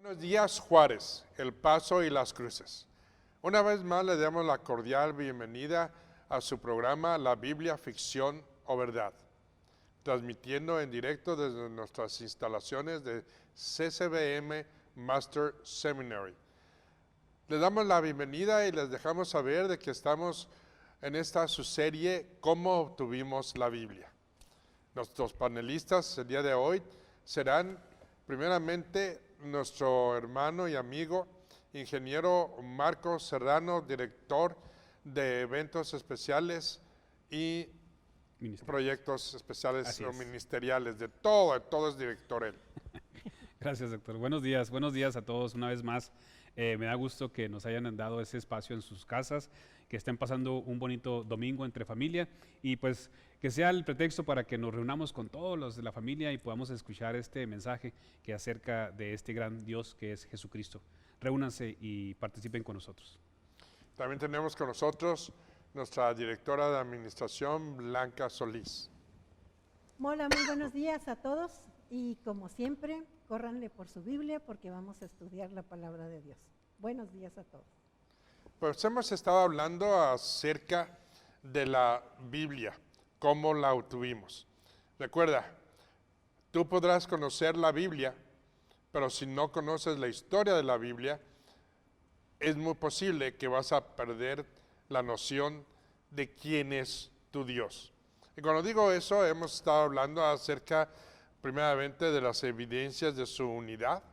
Buenos días, Juárez, El Paso y Las Cruces. Una vez más le damos la cordial bienvenida a su programa La Biblia, Ficción o Verdad, transmitiendo en directo desde nuestras instalaciones de CCBM Master Seminary. Les damos la bienvenida y les dejamos saber de que estamos en esta su serie ¿Cómo obtuvimos la Biblia? Nuestros panelistas el día de hoy serán primeramente nuestro hermano y amigo, ingeniero Marcos Serrano, director de eventos especiales y proyectos especiales o ministeriales, de todo es director él. Gracias, doctor. Buenos días a todos una vez más. Me da gusto que nos hayan dado ese espacio en sus casas, que estén pasando un bonito domingo entre familia y pues que sea el pretexto para que nos reunamos con todos los de la familia y podamos escuchar este mensaje que acerca de este gran Dios que es Jesucristo. Reúnanse y participen con nosotros. También tenemos con nosotros nuestra directora de administración, Blanca Solís. Hola, muy buenos días a todos y como siempre, córranle por su Biblia porque vamos a estudiar la palabra de Dios. Buenos días a todos. Pues hemos estado hablando acerca de la Biblia, cómo la obtuvimos. Recuerda, tú podrás conocer la Biblia, pero si no conoces la historia de la Biblia, es muy posible que vas a perder la noción de quién es tu Dios. Y cuando digo eso, hemos estado hablando acerca primeramente de las evidencias de su unidad,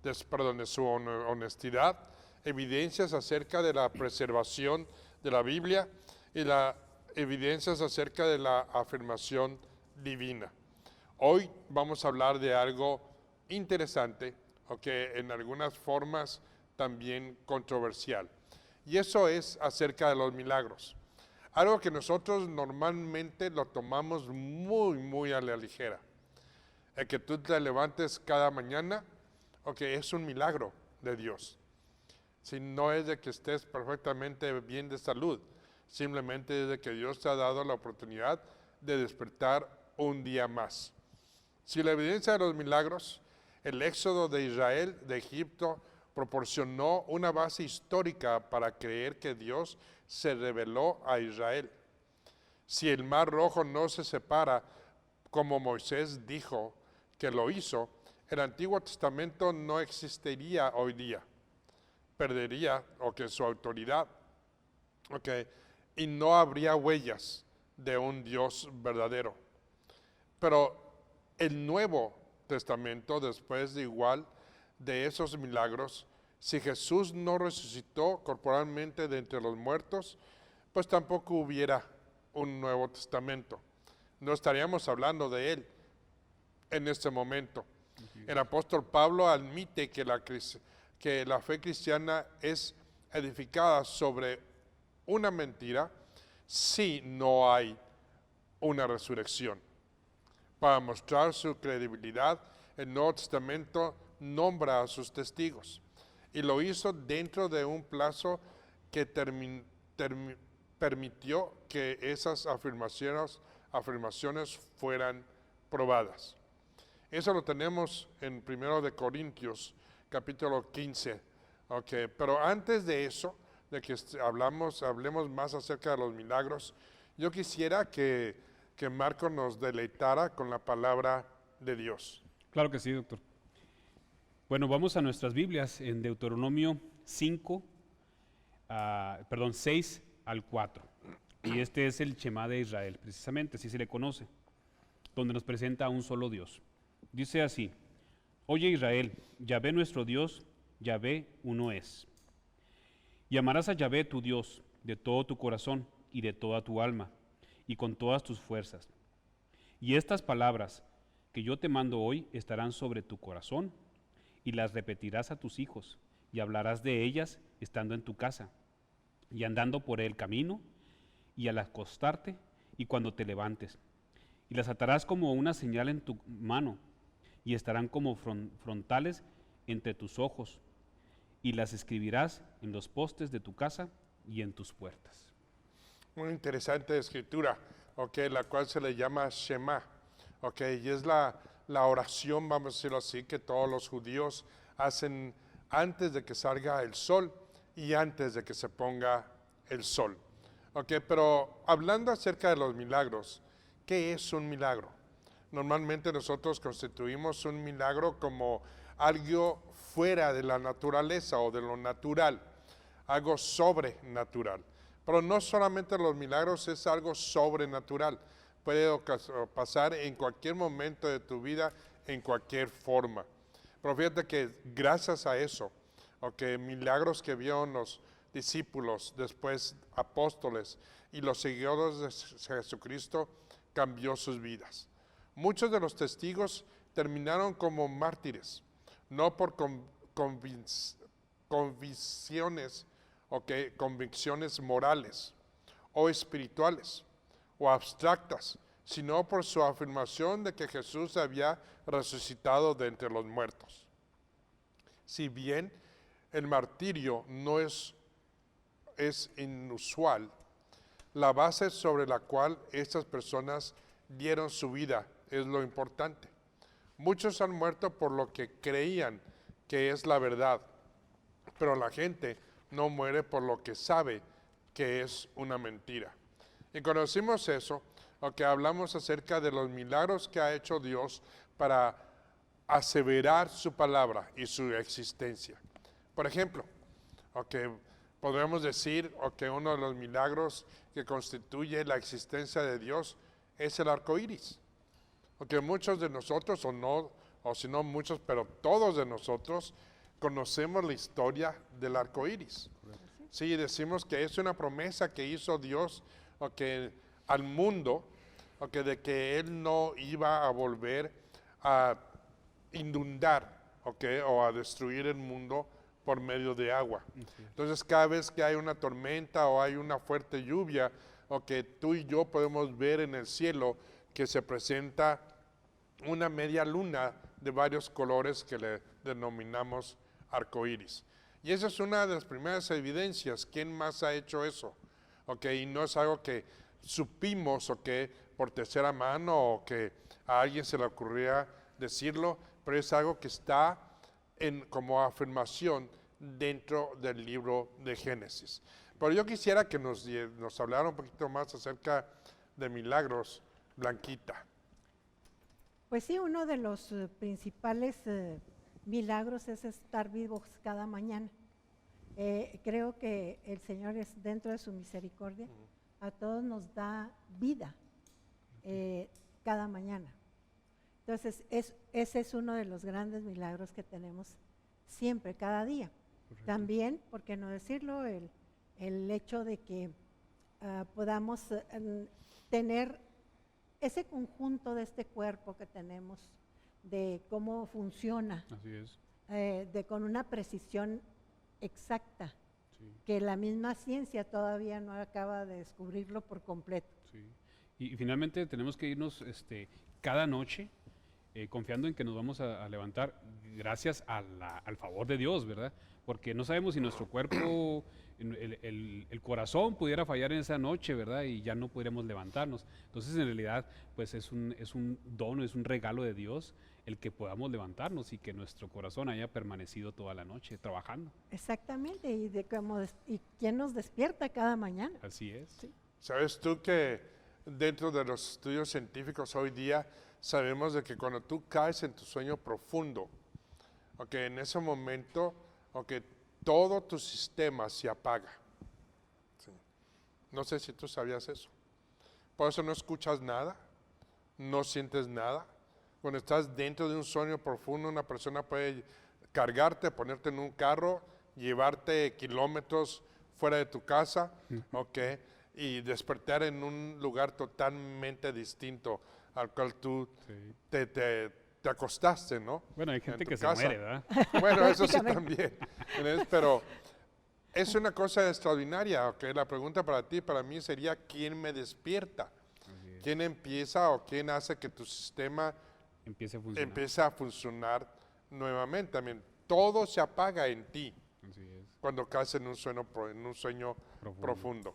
de su honestidad, evidencias acerca de la preservación de la Biblia y las evidencias acerca de la afirmación divina. Hoy vamos a hablar de algo interesante, que en algunas formas también controversial, y eso es acerca de los milagros. Algo que nosotros normalmente lo tomamos muy a la ligera. El que tú te levantes cada mañana, es un milagro de Dios. Si no es de que estés perfectamente bien de salud, simplemente es de que Dios te ha dado la oportunidad de despertar un día más. Si la evidencia de los milagros, el éxodo de Israel de Egipto proporcionó una base histórica para creer que Dios se reveló a Israel. Si el mar rojo no se separa, como Moisés dijo que lo hizo, el Antiguo Testamento no existiría hoy día. Perdería su autoridad, y no habría huellas de un Dios verdadero. Pero el Nuevo Testamento, después de esos milagros, si Jesús no resucitó corporalmente de entre los muertos, pues tampoco hubiera un Nuevo Testamento. No estaríamos hablando de él en este momento. El apóstol Pablo admite que la fe cristiana es edificada sobre una mentira si no hay una resurrección. Para mostrar su credibilidad, el Nuevo Testamento nombra a sus testigos y lo hizo dentro de un plazo que permitió que esas afirmaciones fueran probadas. Eso lo tenemos en 1 de Corintios, capítulo 15. Pero antes de eso, de que hablemos más acerca de los milagros, yo quisiera que Marco nos deleitara con la palabra de Dios. Claro que sí, doctor. Bueno, vamos a nuestras Biblias en Deuteronomio 6 al 4. Y este es el Shema de Israel, precisamente, así se le conoce, donde nos presenta a un solo Dios. Dice así: Oye Israel, Yahvé nuestro Dios, Yahvé uno es. Y amarás a Yahvé tu Dios de todo tu corazón y de toda tu alma y con todas tus fuerzas. Y estas palabras que yo te mando hoy estarán sobre tu corazón y las repetirás a tus hijos y hablarás de ellas estando en tu casa y andando por el camino y al acostarte y cuando te levantes. Y las atarás como una señal en tu mano y estarán como frontales entre tus ojos, y las escribirás en los postes de tu casa y en tus puertas. Una interesante escritura, la cual se le llama Shema, y es la oración, vamos a decirlo así, que todos los judíos hacen antes de que salga el sol y antes de que se ponga el sol. Ok, pero hablando acerca de los milagros, ¿qué es un milagro? Normalmente nosotros constituimos un milagro como algo fuera de la naturaleza o de lo natural, algo sobrenatural. Pero no solamente los milagros es algo sobrenatural, puede pasar en cualquier momento de tu vida, en cualquier forma. Pero fíjate que gracias a eso, milagros que vieron los discípulos, después apóstoles y los seguidores de Jesucristo, cambió sus vidas. Muchos de los testigos terminaron como mártires, no por convicciones morales o espirituales o abstractas, sino por su afirmación de que Jesús había resucitado de entre los muertos. Si bien el martirio no es inusual, la base sobre la cual estas personas dieron su vida es lo importante. Muchos han muerto por lo que creían que es la verdad, pero la gente no muere por lo que sabe que es una mentira. Y conocimos eso, hablamos acerca de los milagros que ha hecho Dios para aseverar su palabra y su existencia. Por ejemplo, podríamos decir que uno de los milagros que constituye la existencia de Dios es el arco iris. Muchos de nosotros, o si no muchos, pero todos de nosotros conocemos la historia del arco iris. Sí, decimos que es una promesa que hizo Dios al mundo, de que Él no iba a volver a inundar o a destruir el mundo por medio de agua. Entonces cada vez que hay una tormenta o hay una fuerte lluvia, tú y yo podemos ver en el cielo que se presenta una media luna de varios colores que le denominamos arcoíris. Y esa es una de las primeras evidencias. ¿Quién más ha hecho eso? Y no es algo que supimos por tercera mano o que a alguien se le ocurría decirlo, pero es algo que está como afirmación dentro del libro de Génesis. Pero yo quisiera que nos hablara un poquito más acerca de milagros, Blanquita. Pues sí, uno de los principales milagros es estar vivos cada mañana. Creo que el Señor es dentro de su misericordia, a todos nos da vida cada mañana. Entonces, ese es uno de los grandes milagros que tenemos siempre, cada día. Correcto. También, ¿por qué no decirlo? El hecho de que podamos tener ese conjunto de este cuerpo que tenemos, de cómo funciona. Así es. Con una precisión exacta, sí, que la misma ciencia todavía no acaba de descubrirlo por completo. Sí. Y finalmente tenemos que irnos cada noche confiando en que nos vamos a levantar gracias al favor de Dios, ¿verdad? Porque no sabemos si nuestro cuerpo, el corazón pudiera fallar en esa noche, ¿verdad? Y ya no podríamos levantarnos. Entonces, en realidad, pues es un don, es un regalo de Dios el que podamos levantarnos y que nuestro corazón haya permanecido toda la noche trabajando. Exactamente, y quién nos despierta cada mañana. Así es. Sí. ¿Sabes tú que dentro de los estudios científicos hoy día sabemos de que cuando tú caes en tu sueño profundo, en ese momento, todo tu sistema se apaga? Sí. No sé si tú sabías eso. Por eso no escuchas nada, no sientes nada. Cuando estás dentro de un sueño profundo, una persona puede cargarte, ponerte en un carro, llevarte kilómetros fuera de tu casa, y despertar en un lugar totalmente distinto al cual tú sí, te acostaste, ¿no? Bueno, hay gente que se muere, ¿verdad? Bueno, eso sí también. Pero es una cosa extraordinaria, La pregunta para ti, para mí sería, ¿quién me despierta? ¿Quién empieza o quién hace que tu sistema empiece a funcionar nuevamente? También todo se apaga en ti cuando caes en un sueño profundo.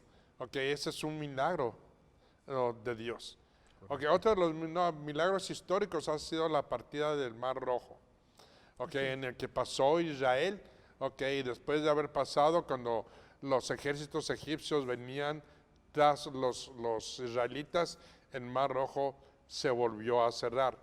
Ese es un milagro de Dios. Otro de los milagros históricos ha sido la partida del Mar Rojo. en el que pasó Israel, y después de haber pasado, cuando los ejércitos egipcios venían tras los israelitas, el Mar Rojo se volvió a cerrar.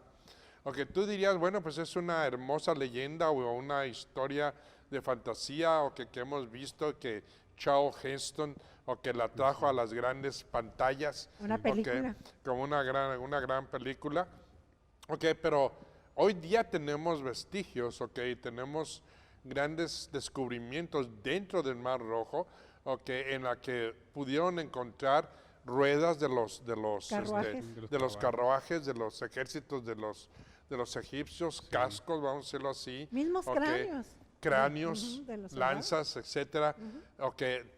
Tú dirías, bueno, pues es una hermosa leyenda o una historia de fantasía, que hemos visto que Charlton Heston, que la trajo a las grandes pantallas. Una película. Como una gran película. Pero hoy día tenemos vestigios, tenemos grandes descubrimientos dentro del Mar Rojo, en la que pudieron encontrar ruedas de los carruajes, de los ejércitos de los egipcios, cascos, vamos a decirlo así. Mismos cráneos, de los lanzas, etcétera,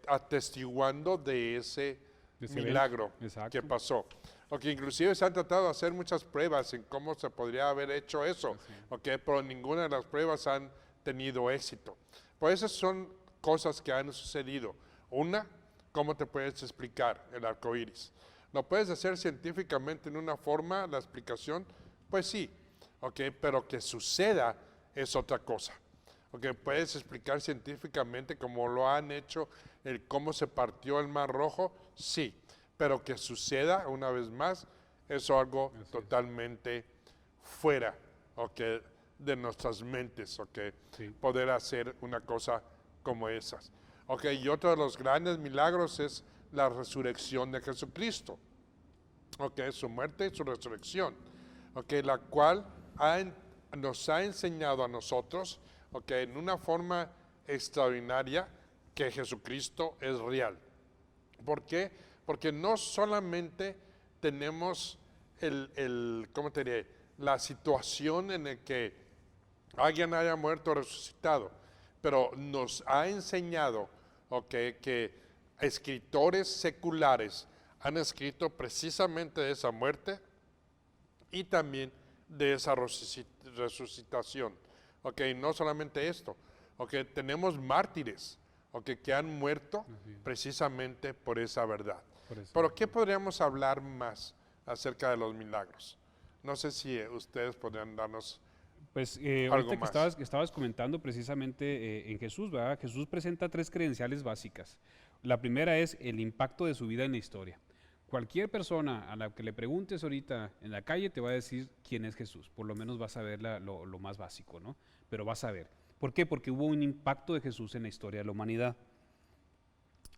atestiguando de ese milagro que pasó. Inclusive se han tratado de hacer muchas pruebas en cómo se podría haber hecho eso, pero ninguna de las pruebas han tenido éxito. Pues esas son cosas que han sucedido. Una, ¿cómo te puedes explicar el arco iris? ¿Lo puedes hacer científicamente en una forma, la explicación? Pues sí, pero que suceda es otra cosa. ¿Puedes explicar científicamente cómo lo han hecho, cómo se partió el Mar Rojo? Sí, pero que suceda una vez más es algo totalmente fuera, de nuestras mentes, poder hacer una cosa como esas. Y otro de los grandes milagros es la resurrección de Jesucristo, su muerte y su resurrección, la cual nos ha enseñado a nosotros, en una forma extraordinaria, que Jesucristo es real. ¿Por qué? Porque no solamente tenemos la situación en la que alguien haya muerto o resucitado, pero nos ha enseñado que escritores seculares han escrito precisamente de esa muerte y también de esa resucitación. No solamente esto, tenemos mártires que han muerto precisamente por esa verdad. Pero ¿qué podríamos hablar más acerca de los milagros? No sé si ustedes podrían darnos Pues algo ahorita más. que estabas comentando precisamente en Jesús, ¿verdad? Jesús presenta 3 credenciales básicas. La primera es el impacto de su vida en la historia. Cualquier persona a la que le preguntes ahorita en la calle te va a decir quién es Jesús. Por lo menos vas a ver lo más básico, ¿no? Pero vas a ver. ¿Por qué? Porque hubo un impacto de Jesús en la historia de la humanidad.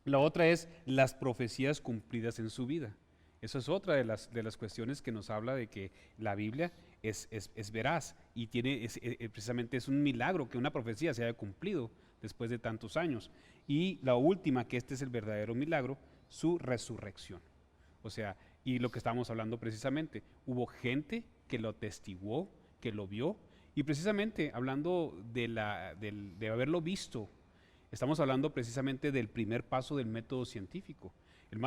La otra es las profecías cumplidas en su vida. Eso es otra de las cuestiones que nos habla de que la Biblia es veraz y precisamente es un milagro que una profecía se haya cumplido después de tantos años. Y la última, que este es el verdadero milagro, su resurrección. O sea, y lo que estábamos hablando precisamente, hubo gente que lo atestiguó, que lo vio, y precisamente hablando de haberlo visto, estamos hablando precisamente del primer paso del método científico. El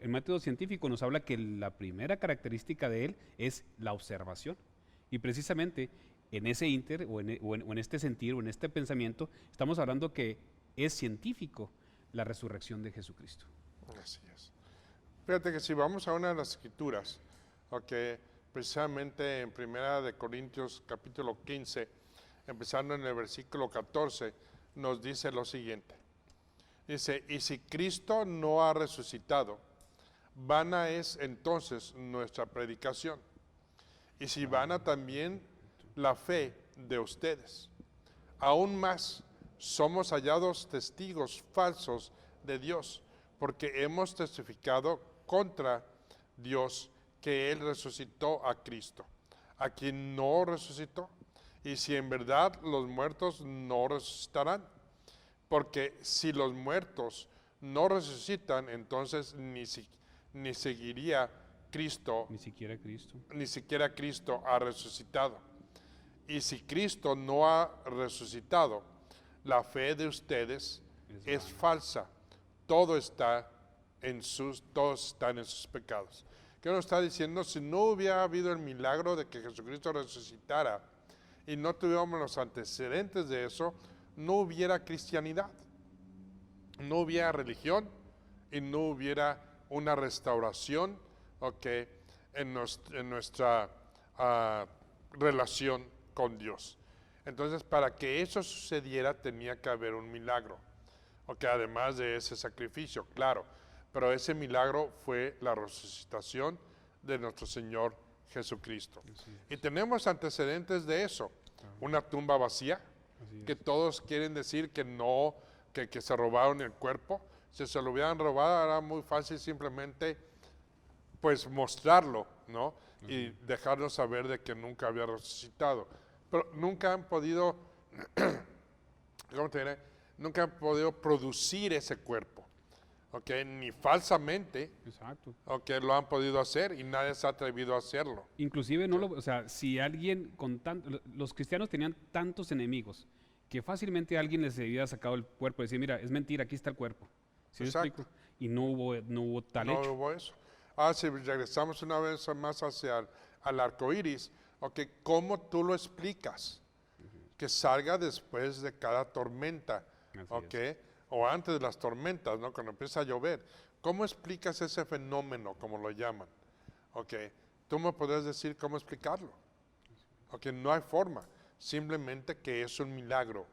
método científico nos habla que la primera característica de él es la observación. Y precisamente en ese o en este sentir o en este pensamiento, estamos hablando que es científico la resurrección de Jesucristo. Así es. Fíjate que si vamos a una de las escrituras, precisamente en 1 Corintios capítulo 15, empezando en el versículo 14, nos dice lo siguiente. Dice, y si Cristo no ha resucitado, vana es entonces nuestra predicación, y si vana también la fe de ustedes. Aún más, somos hallados testigos falsos de Dios, porque hemos testificado contra Dios que Él resucitó a Cristo, a quien no resucitó, y si en verdad los muertos no resucitarán. Porque si los muertos no resucitan, entonces ni seguiría Cristo, ni siquiera Cristo ha resucitado. Y si Cristo no ha resucitado, la fe de ustedes es falsa. Todos están en sus pecados. ¿Qué nos está diciendo? Si no hubiera habido el milagro de que Jesucristo resucitara y no tuviéramos los antecedentes de eso, no hubiera cristianidad, no hubiera religión y no hubiera una restauración en nuestra relación con Dios. Entonces, para que eso sucediera tenía que haber un milagro. Ok, además de ese sacrificio, claro. Pero ese milagro fue la resucitación de nuestro Señor Jesucristo. Así es. Y tenemos antecedentes de eso. Una tumba vacía, Así que es. todos quieren decir que no, que se robaron el cuerpo. Si se lo hubieran robado, era muy fácil simplemente pues mostrarlo, ¿no? Y dejarnos saber de que nunca había resucitado. Pero nunca han podido, ¿cómo te diré? Nunca han podido producir ese cuerpo, ¿ok? Ni falsamente, Exacto. ¿ok? Lo han podido hacer y nadie se ha atrevido a hacerlo. Inclusive, no lo, o sea, si alguien con los cristianos tenían tantos enemigos que fácilmente alguien les había sacado el cuerpo y decir, mira, es mentira, aquí está el cuerpo. ¿Sí me Exacto. explico? Y no hubo tal No hecho. hubo eso. Si regresamos una vez más hacia al arco iris, ¿ok? ¿Cómo tú lo explicas? Que salga después de cada tormenta, Así ¿ok? O antes de las tormentas, ¿no? Cuando empieza a llover. ¿Cómo explicas ese fenómeno, como lo llaman? ¿Ok? Tú me podrías decir cómo explicarlo. ¿Ok? No hay forma. Simplemente que es un milagro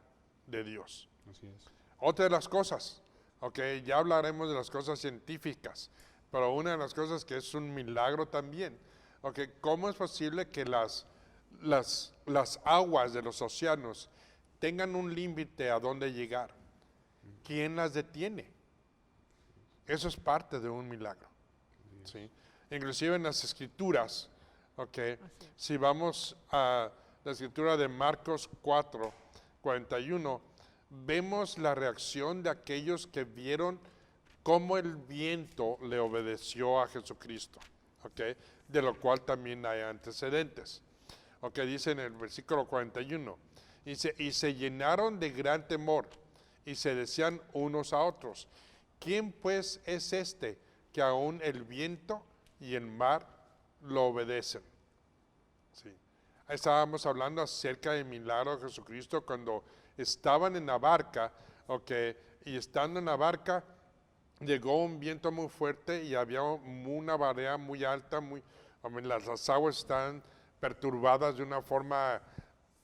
de Dios. Así es. Otra de las cosas, ¿ok? Ya hablaremos de las cosas científicas, pero una de las cosas que es un milagro también, ¿ok? ¿Cómo es posible que las aguas de los océanos tengan un límite a dónde llegar? ¿Quién las detiene? Eso es parte de un milagro. ¿Sí? Inclusive en las escrituras, ¿ok? Si vamos a la escritura de Marcos 4, 41, vemos la reacción de aquellos que vieron cómo el viento le obedeció a Jesucristo, ¿ok? De lo cual también hay antecedentes. ¿Ok? Dice en el versículo 41, dice, y se llenaron de gran temor y se decían unos a otros, ¿quién pues es este que aún el viento y el mar lo obedecen? Sí. Ahí estábamos hablando acerca del milagro de Jesucristo cuando estaban en la barca, ¿ok? Y estando en la barca llegó un viento muy fuerte y había una marea muy alta, las aguas están perturbadas de una forma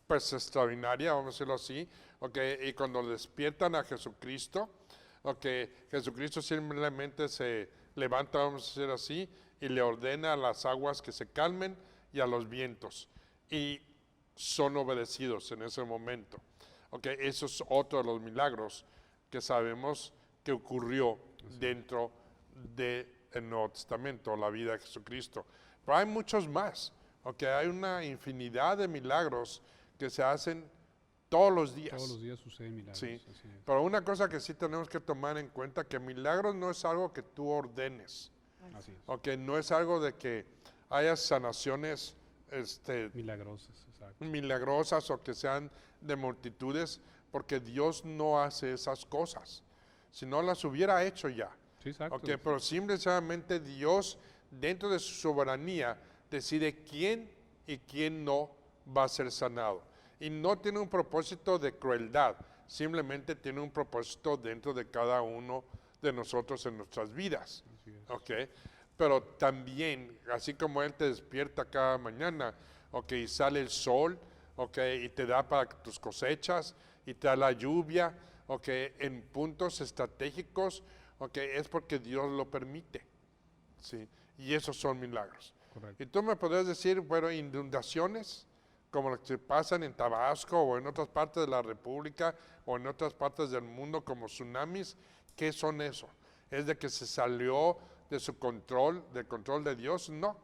pues extraordinaria, vamos a decirlo así, ¿ok? Y cuando despiertan a Jesucristo, ¿ok? Jesucristo simplemente se levanta, vamos a decir así, y le ordena a las aguas que se calmen y a los vientos, y son obedecidos en ese momento. ¿Ok? Eso es otro de los milagros que sabemos que ocurrió dentro del Nuevo Testamento, la vida de Jesucristo. Pero hay muchos más, ¿ok? Hay una infinidad de milagros que se hacen todos los días. Todos los días suceden milagros. Sí, Así es. pero una cosa que sí tenemos que tomar en cuenta, que milagros no es algo que tú ordenes, Así es. ¿ok? No es algo de que haya sanaciones Milagrosas, exacto. milagrosas o que sean de multitudes, porque Dios no hace esas cosas. Si no las hubiera hecho ya. Sí, exacto. Ok, pero simplemente Dios, dentro de su soberanía, decide quién y quién no va a ser sanado. Y no tiene un propósito de crueldad, simplemente tiene un propósito dentro de cada uno de nosotros en nuestras vidas. Así es. Ok, pero también, así como Él te despierta cada mañana, ok, y sale el sol, ok, y te da para tus cosechas, y te da la lluvia, ok, en puntos estratégicos, ok, es porque Dios lo permite, ¿sí? Y esos son milagros. Correcto. Y tú me podrías decir, bueno, inundaciones, como las que pasan en Tabasco o en otras partes de la República o en otras partes del mundo como tsunamis, ¿qué son eso? ¿Es de que se salió de su control, del control de Dios? No.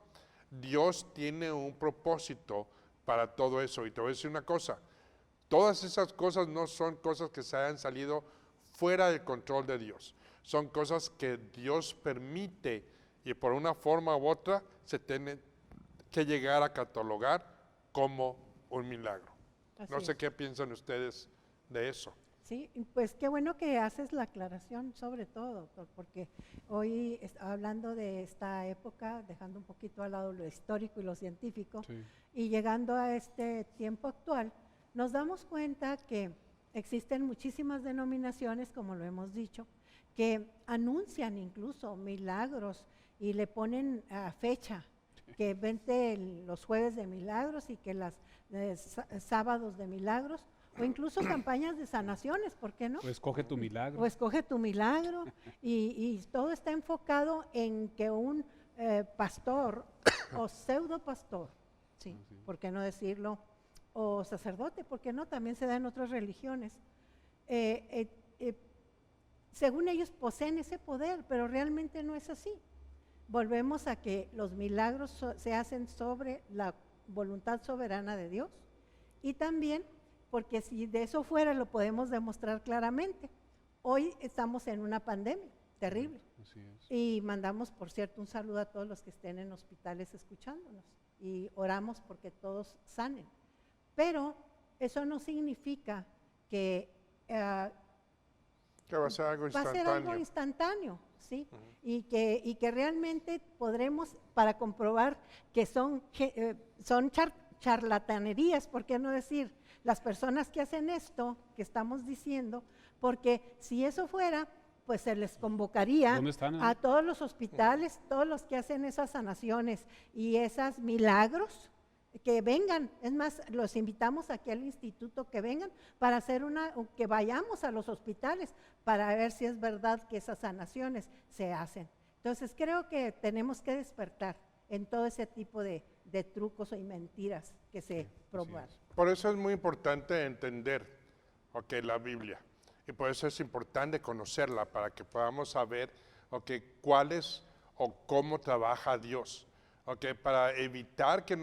Dios tiene un propósito para todo eso. Y te voy a decir una cosa, todas esas cosas no son cosas que se hayan salido fuera del control de Dios. Son cosas que Dios permite y por una forma u otra se tiene que llegar a catalogar como un milagro. Así No sé es. qué piensan ustedes de eso. Sí, pues qué bueno que haces la aclaración sobre todo, doctor, porque hoy hablando de esta época, dejando un poquito al lado lo histórico y lo científico, Sí. y llegando a este tiempo actual, nos damos cuenta que existen muchísimas denominaciones, como lo hemos dicho, que anuncian incluso milagros y le ponen fecha que vente los jueves de milagros y que los sábados de milagros, o incluso campañas de sanaciones, ¿por qué no? O escoge tu milagro. O escoge tu milagro, y todo está enfocado en que un pastor o pseudo pastor, sí, ¿por qué no decirlo? O sacerdote, ¿por qué no? También se da en otras religiones. Según ellos poseen ese poder, pero realmente no es así. Volvemos a que los milagros se hacen sobre la voluntad soberana de Dios, y también porque si de eso fuera lo podemos demostrar claramente. Hoy estamos en una pandemia terrible, Así es. y mandamos, por cierto, un saludo a todos los que estén en hospitales escuchándonos, y oramos porque todos sanen. Pero eso no significa que Que va a ser algo va a ser algo instantáneo, ¿sí? Y que realmente podremos, para comprobar que son charlatanerías, ¿por qué no decir? Las personas que hacen esto, que estamos diciendo, porque si eso fuera, pues se les convocaría ¿Dónde están? a todos los hospitales, todos los que hacen esas sanaciones y esos milagros, que vengan. Es más, los invitamos aquí al instituto que vengan para hacer que vayamos a los hospitales para ver si es verdad que esas sanaciones se hacen. Entonces creo que tenemos que despertar en todo ese tipo de trucos y mentiras que se promueven. Por eso es muy importante entender la Biblia, y por eso es importante conocerla para que podamos saber cuál es o cómo trabaja Dios, para evitar que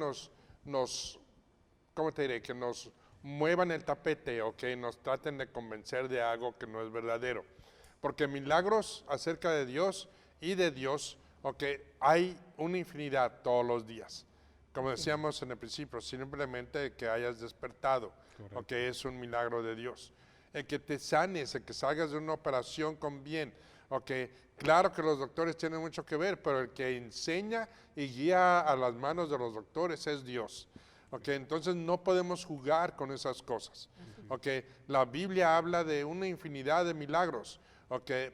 ¿cómo te diré? Que nos muevan el tapete o que nos traten de convencer de algo que no es verdadero. Porque milagros acerca de Dios y de Dios, hay una infinidad todos los días. Como decíamos en el principio, simplemente que hayas despertado, es un milagro de Dios. El que te sanes, el que salgas de una operación con bien, claro que los doctores tienen mucho que ver, pero el que enseña y guía a las manos de los doctores es Dios. Entonces no podemos jugar con esas cosas. La Biblia habla de una infinidad de milagros,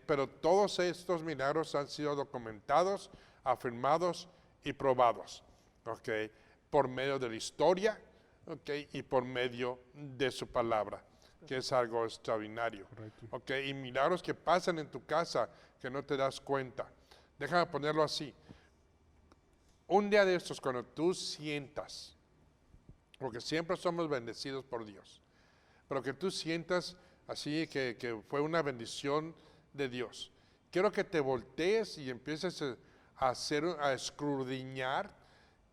pero todos estos milagros han sido documentados, afirmados y probados, por medio de la historia, y por medio de su palabra, que es algo extraordinario. Y milagros que pasan en tu casa que no te das cuenta. Déjame ponerlo así. Un día de estos, cuando tú sientas, porque siempre somos bendecidos por Dios, pero que tú sientas así que fue una bendición de Dios, quiero que te voltees y empieces a escudriñar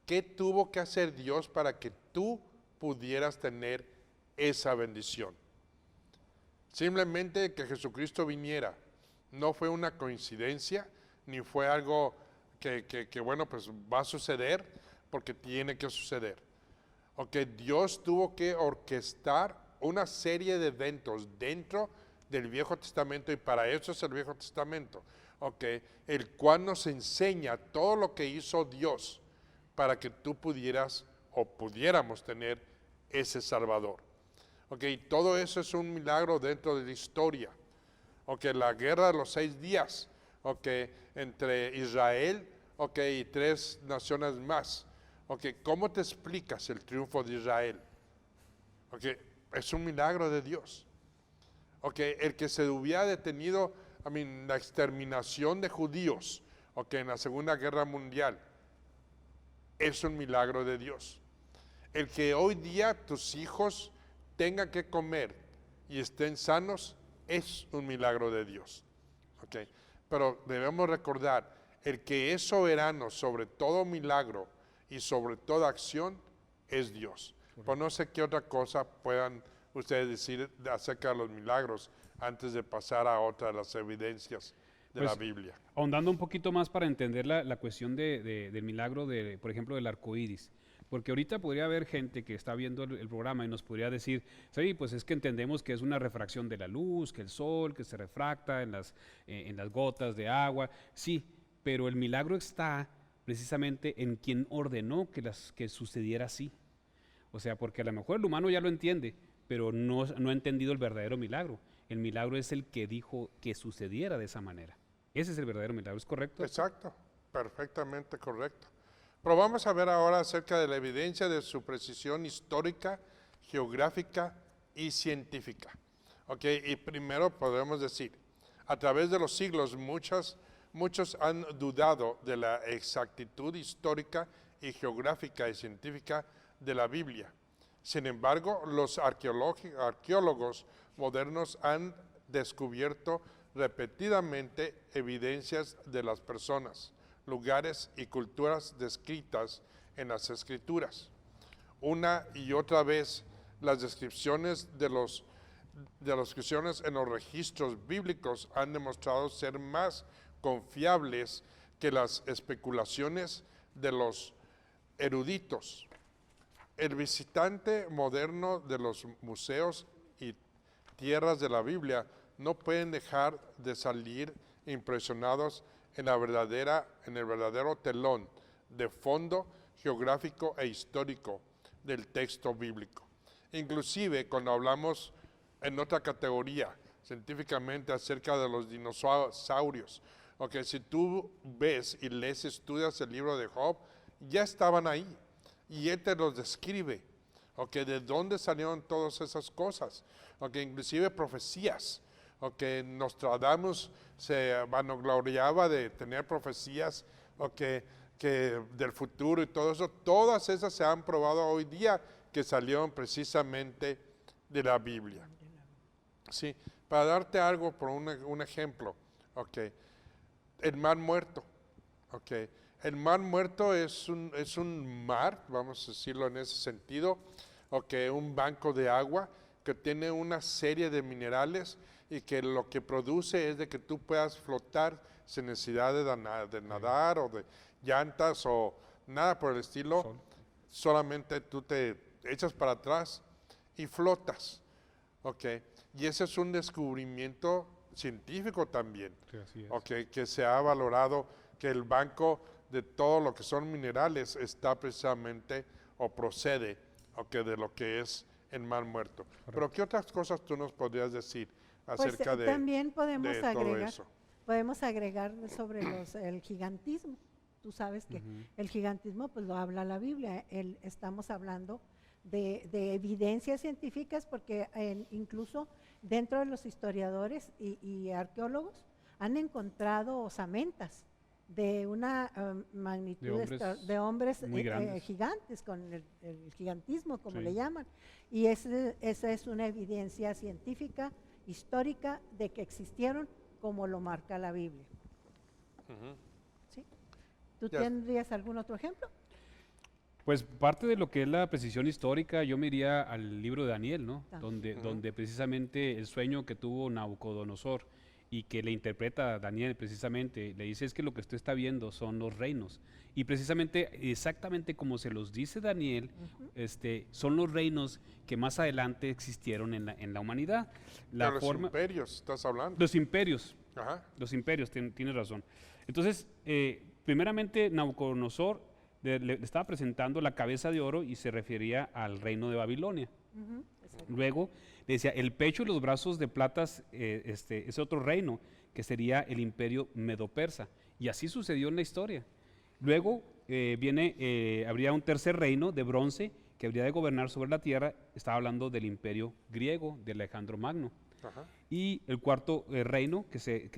qué tuvo que hacer Dios para que tú pudieras tener esa bendición. Simplemente que Jesucristo viniera no fue una coincidencia, ni fue algo que bueno, pues va a suceder porque tiene que suceder. Dios tuvo que orquestar una serie de eventos dentro del Viejo Testamento, y para eso es el Viejo Testamento, el cual nos enseña todo lo que hizo Dios para que tú pudieras o pudiéramos tener ese Salvador. Todo eso es un milagro dentro de la historia. La guerra de los 6 días, entre Israel, y 3 naciones más. ¿Cómo te explicas el triunfo de Israel? Es un milagro de Dios. El que se hubiera detenido, la exterminación de judíos, en la Segunda Guerra Mundial, es un milagro de Dios. El que hoy día tus hijos tengan que comer y estén sanos, es un milagro de Dios. Pero debemos recordar, el que es soberano sobre todo milagro y sobre toda acción es Dios. Pues no sé qué otra cosa puedan ustedes decir acerca de los milagros antes de pasar a otra de las evidencias de la Biblia. Ahondando un poquito más para entender la cuestión del milagro, por ejemplo, del arco iris. Porque ahorita podría haber gente que está viendo el programa y nos podría decir, sí, pues es que entendemos que es una refracción de la luz, que el sol, que se refracta en las gotas de agua. Sí, pero el milagro está precisamente en quien ordenó que sucediera así. O sea, porque a lo mejor el humano ya lo entiende, pero no ha entendido el verdadero milagro. El milagro es el que dijo que sucediera de esa manera. Ese es el verdadero milagro, ¿es correcto? Exacto, perfectamente correcto. Pero vamos a ver ahora acerca de la evidencia de su precisión histórica, geográfica y científica. ¿Ok? Y primero podemos decir, a través de los siglos muchos han dudado de la exactitud histórica y geográfica y científica de la Biblia. Sin embargo, los arqueólogos modernos han descubierto repetidamente evidencias de las personas, lugares y culturas descritas en las Escrituras. Una y otra vez, las descripciones de los cristianos en los registros bíblicos han demostrado ser más confiables que las especulaciones de los eruditos. El visitante moderno de los museos y tierras de la Biblia no pueden dejar de salir impresionados en el verdadero telón de fondo geográfico e histórico del texto bíblico. Inclusive cuando hablamos en otra categoría, científicamente acerca de los dinosaurios, okay, si tú ves y lees, estudias el libro de Job, ya estaban ahí y él te los describe, okay, de dónde salieron todas esas cosas, okay, inclusive profecías. Okay, Nostradamus se vanagloriaba de tener profecías que del futuro y todo eso. Todas esas se han probado hoy día que salieron precisamente de la Biblia. Sí, para darte algo por un ejemplo, okay, el Mar Muerto. Okay, el Mar Muerto es un mar, vamos a decirlo en ese sentido, okay, un banco de agua que tiene una serie de minerales y que lo que produce es de que tú puedas flotar sin necesidad de nadar o de llantas o nada por el estilo. Solamente tú te echas para atrás y flotas. Okay. Y ese es un descubrimiento científico también. Sí, así es. Okay, que se ha valorado que el banco de todo lo que son minerales está precisamente o procede de lo que es el Mar Muerto. Correcto. Pero ¿qué otras cosas tú nos podrías decir Pues acerca de también podemos todo agregar, eso? sobre el gigantismo. Tú sabes que Ujú. el gigantismo pues lo habla la Biblia. Estamos hablando de evidencias científicas porque incluso dentro de los historiadores y arqueólogos han encontrado osamentas de una magnitud de hombres muy grandes. gigantes, con el gigantismo, como Sí. le llaman. Y esa es una evidencia científica, histórica, de que existieron, como lo marca la Biblia. Ujú. ¿Sí? ¿Tú Ya. tendrías algún otro ejemplo? Pues parte de lo que es la precisión histórica, yo me iría al libro de Daniel, ¿no? También. Donde precisamente el sueño que tuvo Nabucodonosor y que le interpreta Daniel precisamente, le dice es que lo que usted está viendo son los reinos. Y precisamente, exactamente como se los dice Daniel, son los reinos que más adelante existieron en la humanidad. De los imperios estás hablando. Los imperios, Ajá. tienes razón. Entonces, primeramente Nabucodonosor le estaba presentando la cabeza de oro y se refería al reino de Babilonia. Ujú, exacto. Luego le decía, el pecho y los brazos de platas es otro reino, que sería el imperio medo-persa. Y así sucedió en la historia. Luego habría un tercer reino de bronce que habría de gobernar sobre la tierra. Estaba hablando del imperio griego, de Alejandro Magno. Ajá. Y el cuarto reino que se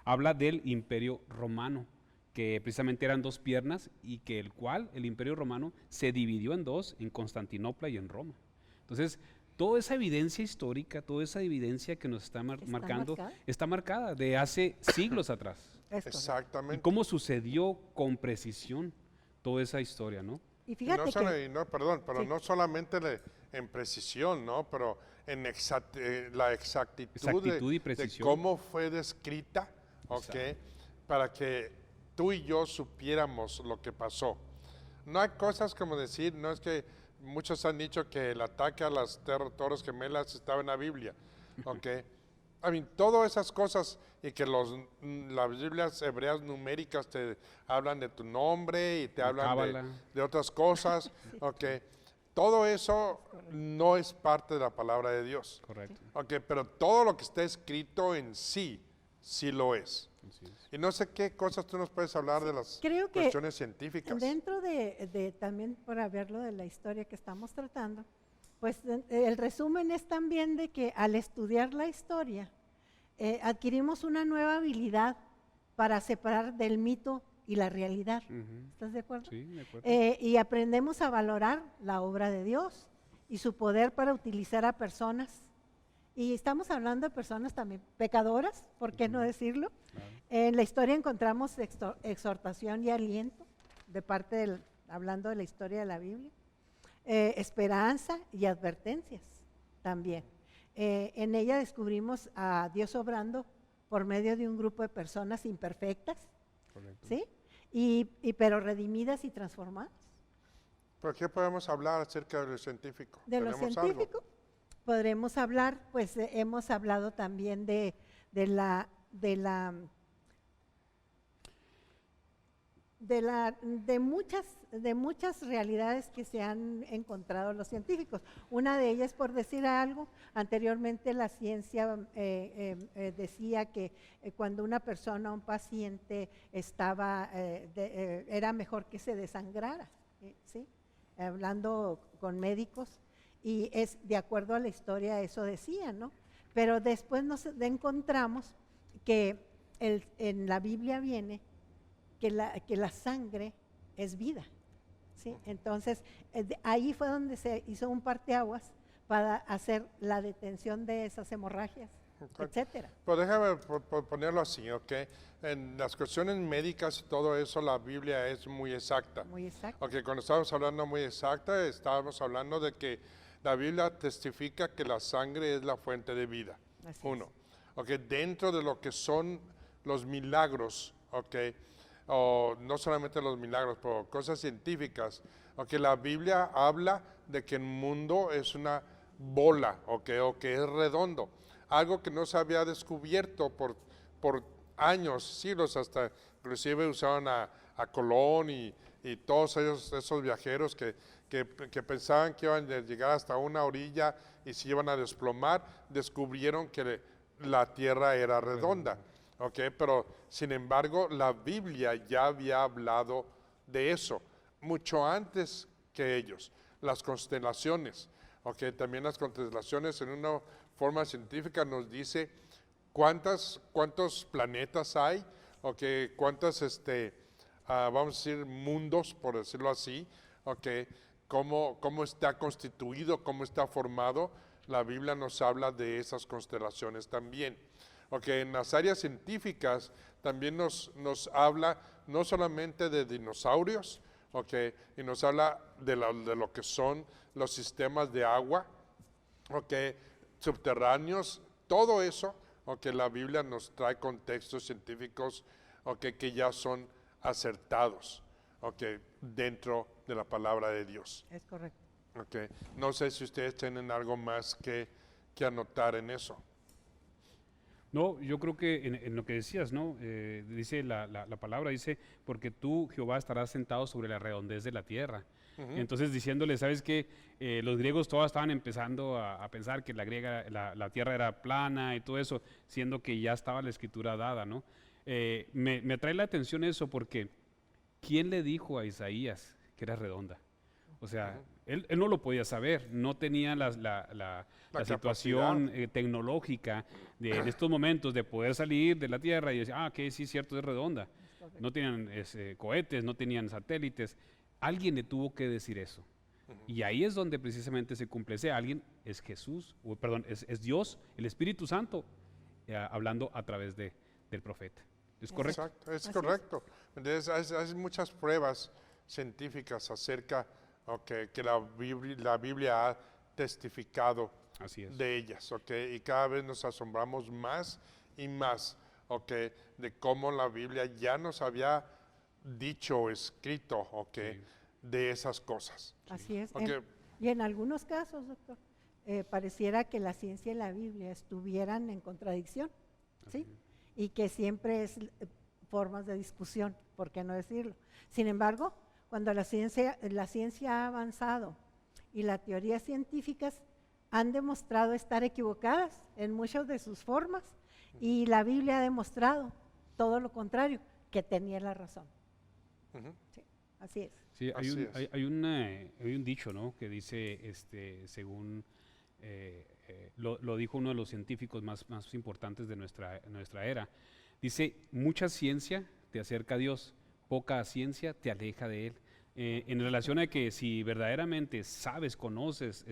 habla del imperio romano, que precisamente eran dos piernas y que el imperio romano se dividió en dos, en Constantinopla y en Roma. Entonces, toda esa evidencia histórica, toda esa evidencia que nos está marcando, marcada. está marcada de hace siglos atrás. Es correcto. Y Exactamente. cómo sucedió con precisión toda esa historia, ¿no? Y Y fíjate no solo- que y no, perdón, pero Sí. no solamente en precisión, ¿no? Pero en la exactitud, Exactitud y de precisión. cómo fue descrita, ¿ok? Exacto. Para que tú y yo supiéramos lo que pasó. No hay cosas como decir, no es que muchos han dicho que el ataque a las Torres Gemelas estaba en la Biblia, ¿ok? Todas esas cosas y que las Biblias hebreas numéricas te hablan de tu nombre y te La hablan Cábala. de otras cosas, ¿ok? Todo eso no es parte de la palabra de Dios. Correcto. Ok, pero todo lo que está escrito en sí sí lo es. Así es. Y no sé qué cosas tú nos puedes hablar de las Creo que cuestiones científicas. dentro también por verlo de la historia que estamos tratando, pues el resumen es también de que al estudiar la historia, adquirimos una nueva habilidad para separar del mito y la realidad. Ujú. ¿Estás de acuerdo? Sí, de acuerdo. Y aprendemos a valorar la obra de Dios y su poder para utilizar a personas. Y estamos hablando de personas también pecadoras, ¿por qué no decirlo? Claro. En la historia encontramos exhortación y aliento de parte hablando de la historia de la Biblia, esperanza y advertencias también. En ella descubrimos a Dios obrando por medio de un grupo de personas imperfectas, Correcto. ¿sí? Pero redimidas y transformadas. ¿Por qué podemos hablar acerca de lo científico? De lo ¿Tenemos científico podremos hablar, pues hemos hablado también de muchas realidades que se han encontrado los científicos. Una de ellas, por decir algo, anteriormente la ciencia decía que cuando una persona, un paciente, era mejor que se desangrara, ¿sí? Hablando con médicos, y es de acuerdo a la historia eso decía, ¿no? Pero después nos encontramos que en la Biblia viene que la sangre es vida, ¿sí? Entonces, ahí fue donde se hizo un parteaguas para hacer la detención de esas hemorragias, etcétera. Pues déjame ponerlo así, ¿ok? En las cuestiones médicas y todo eso, la Biblia es muy exacta. Muy exacto. Ok, cuando estábamos hablando muy exacta, estábamos hablando de que la Biblia testifica que la sangre es la fuente de vida. Así Uno. Ok, dentro de lo que son los milagros, ok, o no solamente los milagros, pero cosas científicas, ok, la Biblia habla de que el mundo es una bola, ok, o que es redondo, algo que no se había descubierto por años, siglos, hasta inclusive usaron a Colón y todos esos viajeros que pensaban que iban a llegar hasta una orilla y se iban a desplomar, descubrieron que la tierra era redonda. Okay, pero sin embargo la Biblia ya había hablado de eso mucho antes que ellos. Las constelaciones, okay, también las constelaciones en una forma científica nos dice cuántos planetas hay, okay, cuántos vamos a decir mundos, por decirlo así, okay, cómo está constituido, cómo está formado. La Biblia nos habla de esas constelaciones también. Okay, en las áreas científicas también nos habla no solamente de dinosaurios, okay, y nos habla de lo que son los sistemas de agua, okay, subterráneos, todo eso, okay, la Biblia nos trae contextos científicos, okay, que ya son acertados, okay, dentro de la palabra de Dios. Es correcto. Okay. No sé si ustedes tienen algo más que anotar en eso. No, yo creo que en lo que decías, ¿no? Dice la palabra, dice, porque tú, Jehová, estarás sentado sobre la redondez de la tierra. Entonces diciéndole, ¿sabes qué? Los griegos todos estaban empezando a pensar que la tierra era plana y todo eso, siendo que ya estaba la escritura dada, ¿no? Me atrae la atención eso porque ¿quién le dijo a Isaías que era redonda? O sea, él no lo podía saber, no tenía la situación tecnológica de estos momentos de poder salir de la Tierra y decir, que sí, es cierto, es redonda. No tenían cohetes, no tenían satélites. Alguien le tuvo que decir eso. Y ahí es donde precisamente se cumple. Ese alguien es Jesús, es Dios, el Espíritu Santo, hablando a través del profeta. ¿Es correcto? Exacto, es correcto. Entonces, hay muchas pruebas científicas acerca que la Biblia ha testificado de ellas, y cada vez nos asombramos más y más, de cómo la Biblia ya nos había dicho o escrito, de esas cosas. Así es. Y en algunos casos, doctor, pareciera que la ciencia y la Biblia estuvieran en contradicción, ¿sí? Y que siempre es formas de discusión, ¿por qué no decirlo? Sin embargo, cuando la ciencia ha avanzado y las teorías científicas han demostrado estar equivocadas en muchas de sus formas Y la Biblia ha demostrado todo lo contrario, que tenía la razón. Ujú. Sí, así es. Sí, Así es. hay un dicho, ¿no? Que dice, según lo dijo uno de los científicos más importantes de nuestra era, dice, mucha ciencia te acerca a Dios, poca ciencia te aleja de Él. En relación a que si verdaderamente sabes, conoces,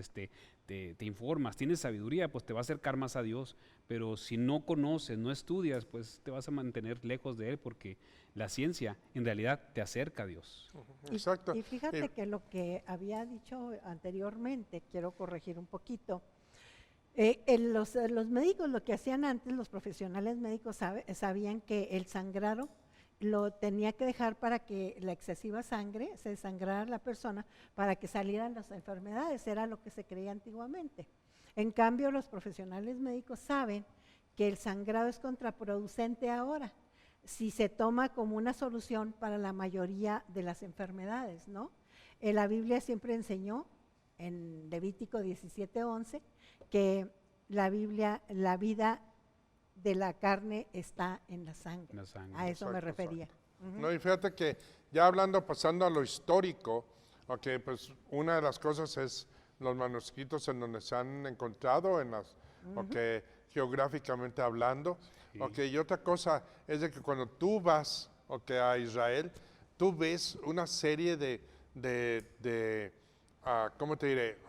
te informas, tienes sabiduría, pues te va a acercar más a Dios, pero si no conoces, no estudias, pues te vas a mantener lejos de Él, porque la ciencia en realidad te acerca a Dios. Exacto. Y fíjate que lo que había dicho anteriormente, quiero corregir un poquito. Los médicos lo que hacían antes, los profesionales médicos sabían que el sangrado lo tenía que dejar para que la excesiva sangre se desangrara la persona para que salieran las enfermedades, era lo que se creía antiguamente. En cambio, los profesionales médicos saben que el sangrado es contraproducente ahora, si se toma como una solución para la mayoría de las enfermedades, ¿no? La Biblia siempre enseñó, en Levítico 17:11, que la vida de la carne está en la sangre. En la sangre. A eso me Exacto, refería. Ujú. No, y fíjate que ya pasando a lo histórico, ok, pues una de las cosas es los manuscritos en donde se han encontrado, ok, geográficamente hablando, Sí. ok, y otra cosa es de que cuando tú vas, ok, a Israel, tú ves una serie ¿cómo te diré?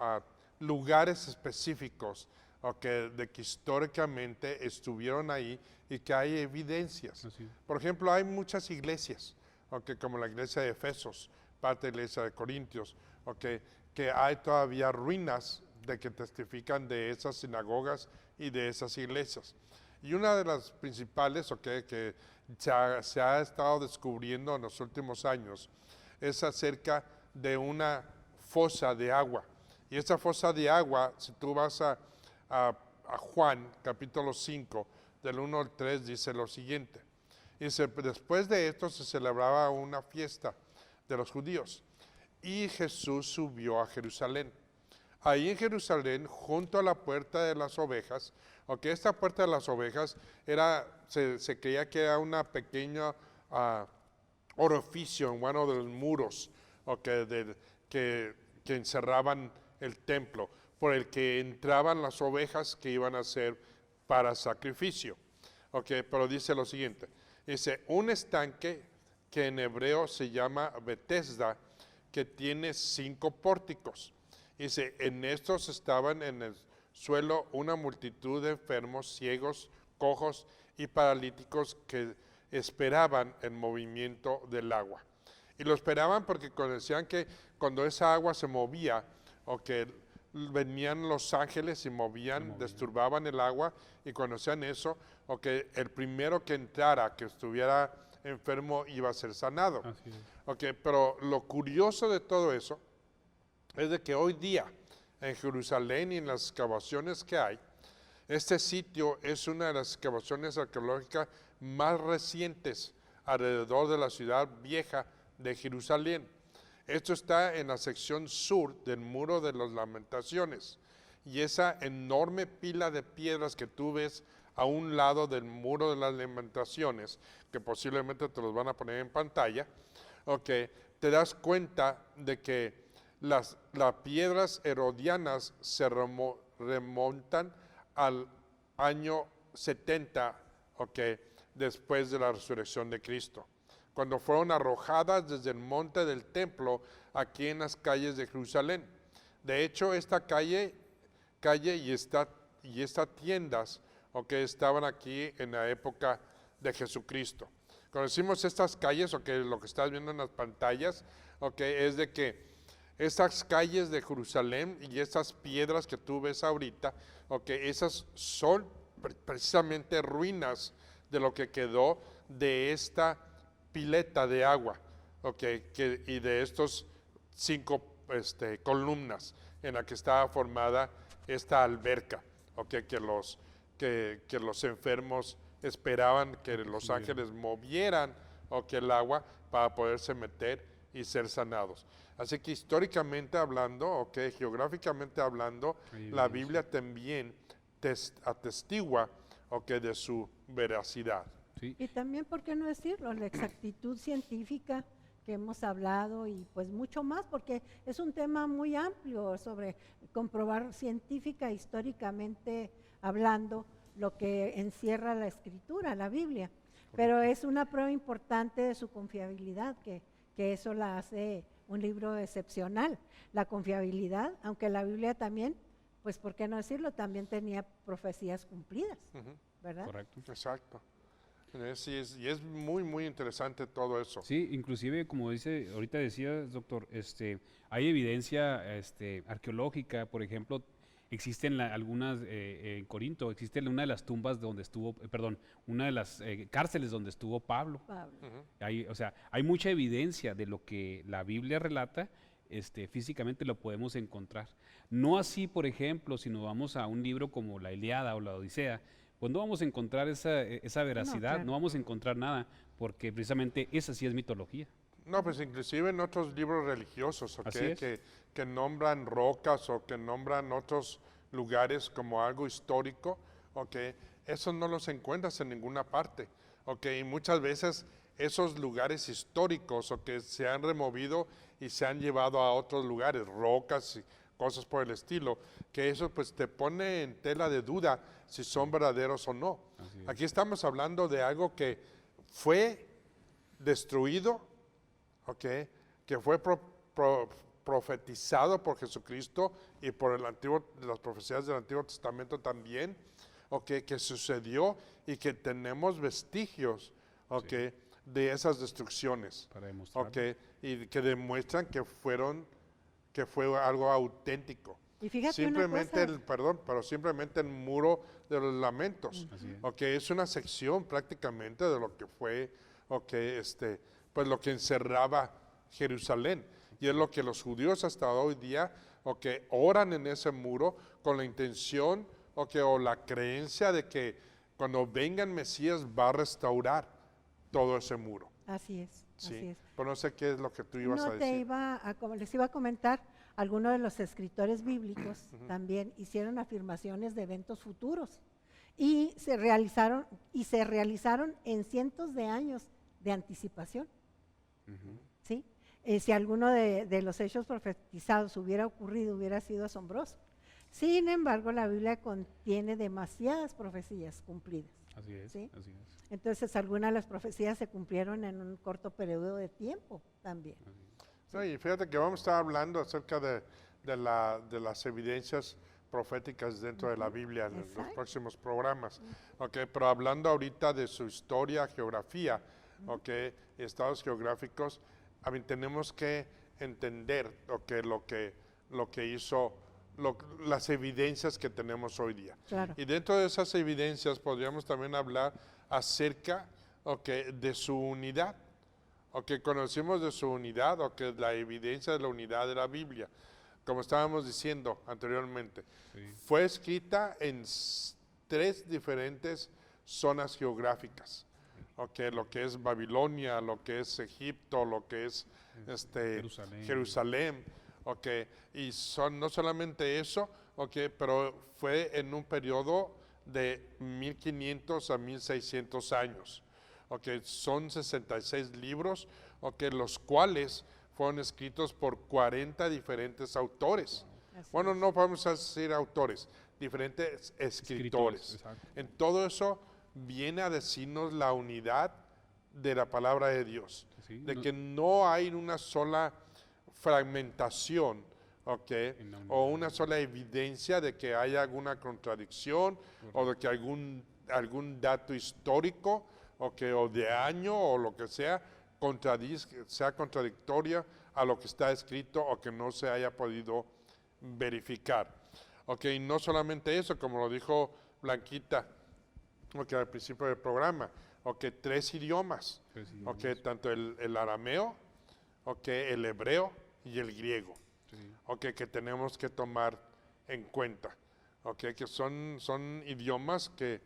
Lugares específicos, ok, de que históricamente estuvieron ahí y que hay evidencias. Así es. Por ejemplo, hay muchas iglesias, okay, como la iglesia de Efesos, parte de la iglesia de Corintios, okay, que hay todavía ruinas de que testifican de esas sinagogas y de esas iglesias. Y una de las principales, okay, que se ha estado descubriendo en los últimos años es acerca de una fosa de agua. Y esa fosa de agua, si tú vas a Juan, capítulo 5, del 1 al 3, dice lo siguiente. Dice, después de esto se celebraba una fiesta de los judíos y Jesús subió a Jerusalén. Ahí en Jerusalén, junto a la puerta de las ovejas, aunque esta puerta de las ovejas se creía que era una pequeña orificio en uno de los muros, que encerraban el templo, por el que entraban las ovejas que iban a ser para sacrificio. Pero dice lo siguiente, dice, un estanque que en hebreo se llama Betesda, que tiene 5 pórticos. Dice, en estos estaban en el suelo una multitud de enfermos, ciegos, cojos y paralíticos que esperaban el movimiento del agua. Y lo esperaban porque decían que cuando esa agua se movía, venían los ángeles y disturbaban el agua, y cuando hacían eso, el primero que entrara, que estuviera enfermo, iba a ser sanado. Así es. Pero lo curioso de todo eso es de que hoy día en Jerusalén y en las excavaciones que hay, este sitio es una de las excavaciones arqueológicas más recientes alrededor de la ciudad vieja de Jerusalén. Esto está en la sección sur del Muro de las Lamentaciones, y esa enorme pila de piedras que tú ves a un lado del Muro de las Lamentaciones, que posiblemente te los van a poner en pantalla, te das cuenta de que las piedras herodianas se remontan al año 70, después de la resurrección de Cristo, cuando fueron arrojadas desde el monte del templo aquí en las calles de Jerusalén. De hecho, esta calle y estas tiendas, estaban aquí en la época de Jesucristo. Conocimos estas calles, lo que estás viendo en las pantallas, es de que estas calles de Jerusalén y estas piedras que tú ves ahorita, esas son precisamente ruinas de lo que quedó de esta pileta de agua, y de estos 5 columnas en la que estaba formada esta alberca, que los enfermos esperaban que los ángeles movieran el agua para poderse meter y ser sanados. Así que históricamente hablando, geográficamente hablando, la Biblia también atestigua ok, de su veracidad. ¿sí? Y también, ¿por qué no decirlo? La exactitud científica que hemos hablado y pues mucho más, porque es un tema muy amplio sobre comprobar científica, históricamente hablando, lo que encierra la escritura, la Biblia. Pero es una prueba importante de su confiabilidad, que eso la hace un libro excepcional. La confiabilidad, aunque la Biblia también, pues ¿por qué no decirlo? También tenía profecías cumplidas, Ujú, ¿verdad? Correcto. exacto. Sí, y es muy, muy interesante todo eso. Sí, inclusive como dice, ahorita decías, doctor, hay evidencia arqueológica, por ejemplo, existen algunas, en Corinto, existe una de las tumbas donde estuvo, perdón, una de las cárceles donde estuvo Pablo. Pablo. Ujú, O sea, hay mucha evidencia de lo que la Biblia relata, físicamente lo podemos encontrar. No así, por ejemplo, si nos vamos a un libro como la Ilíada o la Odisea, pues no vamos a encontrar esa veracidad, claro. no vamos a encontrar nada, porque precisamente esa sí es mitología. no, pues inclusive en otros libros religiosos, ¿ok? Así es. Que nombran rocas o que nombran otros lugares como algo histórico, ¿ok? Esos no los encuentras en ninguna parte, ¿ok? Y muchas veces esos lugares históricos o que se han removido y se han llevado a otros lugares, rocas y cosas por el estilo, que eso pues te pone en tela de duda si son verdaderos o no. Así es. Aquí estamos hablando de algo que fue destruido, ¿ok? Que fue profetizado por Jesucristo y por las profecías del Antiguo Testamento también, ¿ok? Que sucedió y que tenemos vestigios, ¿ok? Sí. De esas destrucciones, Para demostrar. ¿ok? Y que demuestran que fue algo auténtico. Y fíjate Simplemente una cosa, perdón, pero simplemente el muro de los lamentos, Así es. ¿ok? Es una sección prácticamente de lo que fue, ¿ok? Pues lo que encerraba Jerusalén. Y es lo que los judíos hasta hoy día, ¿ok? Oran en ese muro con la intención, ¿ok? O la creencia de que cuando venga el Mesías va a restaurar todo ese muro. así es, ¿Sí? así es. Pero no sé qué es lo que tú ibas a No te decir. les iba a comentar, algunos de los escritores bíblicos también hicieron afirmaciones de eventos futuros y se realizaron en cientos de años de anticipación, Ujú. ¿sí? Si alguno de los hechos profetizados hubiera ocurrido, hubiera sido asombroso. Sin embargo, la Biblia contiene demasiadas profecías cumplidas. Así es, ¿Sí? así es. Entonces, algunas de las profecías se cumplieron en un corto periodo de tiempo también. No, y fíjate que vamos a estar hablando acerca de las evidencias proféticas dentro de la Biblia en los Exacto. próximos programas. Okay, pero hablando ahorita de su historia, geografía, okay, estados geográficos, tenemos que entender lo que hizo, las evidencias que tenemos hoy día. Claro. Y dentro de esas evidencias podríamos también hablar acerca, de su unidad. O que conocimos de su unidad, o que la evidencia de la unidad de la Biblia, como estábamos diciendo anteriormente, Sí. fue escrita en 3 diferentes zonas geográficas. Okay, lo que es Babilonia, lo que es Egipto, lo que es Jerusalén. Okay, y no solamente eso, okay, pero fue en un periodo de 1500 a 1600 años. Okay, son 66 libros, okay, los cuales fueron escritos por 40 diferentes autores. Así Bueno, es. no podemos decir autores, diferentes escritores. Exacto. En todo eso viene a decirnos la unidad de la palabra de Dios, Sí, de no- que no hay una sola fragmentación, okay, En la o unidad. una sola evidencia de que haya alguna contradicción o de que algún dato histórico o de año o lo que sea sea contradictoria a lo que está escrito o que no se haya podido verificar. Okay, no solamente eso, como lo dijo Blanquita al principio del programa, 3 idiomas, 3 idiomas. tanto el arameo, el hebreo y el griego, Sí. que tenemos que tomar en cuenta, que son idiomas que,